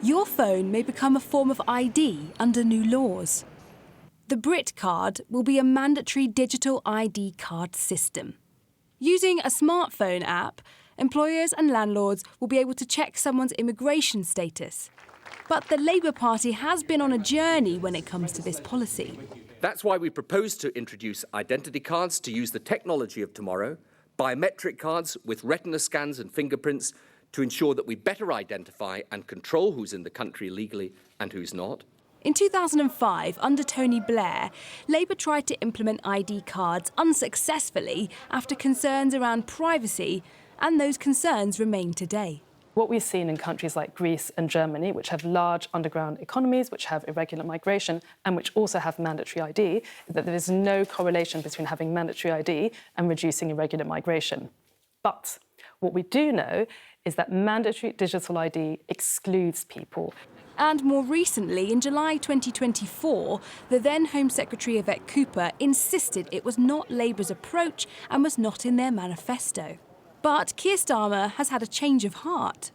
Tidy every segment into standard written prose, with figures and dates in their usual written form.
your phone may become a form of ID under new laws. The BritCard will be a mandatory digital ID card system. Using a smartphone app, employers and landlords will be able to check someone's immigration status. But the Labour Party has been on a journey when it comes to this policy. That's why we propose to introduce identity cards to use the technology of tomorrow, biometric cards with retina scans and fingerprints to ensure that we better identify and control who's in the country legally and who's not. In 2005, under Tony Blair, Labour tried to implement ID cards unsuccessfully after concerns around privacy, and those concerns remain today. What we've seen in countries like Greece and Germany, which have large underground economies, which have irregular migration, and which also have mandatory ID, is that there is no correlation between having mandatory ID and reducing irregular migration. But what we do know is that mandatory digital ID excludes people. And more recently, in July 2024, the then Home Secretary Yvette Cooper insisted it was not Labour's approach and was not in their manifesto. But Keir Starmer has had a change of heart.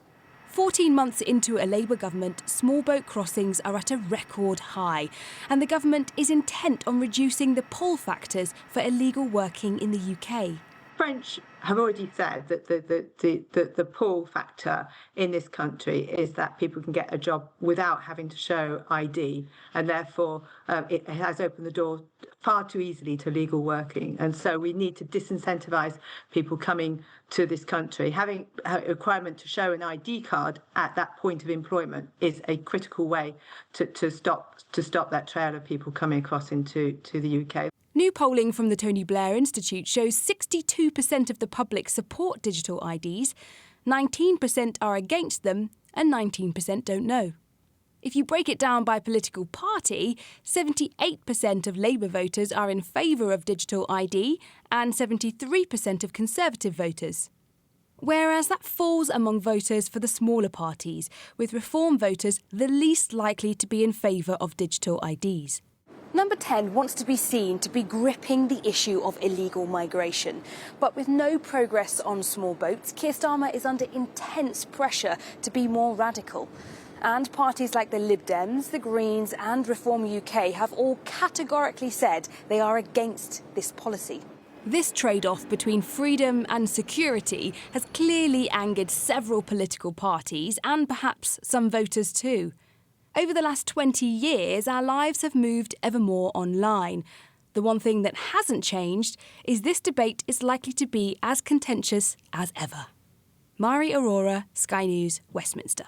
14 months into a Labour government, small boat crossings are at a record high, and the government is intent on reducing the pull factors for illegal working in the UK. French have already said that the pull factor in this country is that people can get a job without having to show ID, and therefore it has opened the door far too easily to legal working. And so we need to disincentivise people coming to this country. Having a requirement to show an ID card at that point of employment is a critical way to stop that trail of people coming across into the UK. New polling from the Tony Blair Institute shows 62% of the public support digital IDs, 19% are against them, and 19% don't know. If you break it down by political party, 78% of Labour voters are in favour of digital ID and 73% of Conservative voters. Whereas that falls among voters for the smaller parties, with Reform voters the least likely to be in favour of digital IDs. Number 10 wants to be seen to be gripping the issue of illegal migration. But with no progress on small boats, Keir Starmer is under intense pressure to be more radical. And parties like the Lib Dems, the Greens and Reform UK have all categorically said they are against this policy. This trade-off between freedom and security has clearly angered several political parties and perhaps some voters too. Over the last 20 years, our lives have moved ever more online. The one thing that hasn't changed is this debate is likely to be as contentious as ever. Mari Aurora, Sky News, Westminster.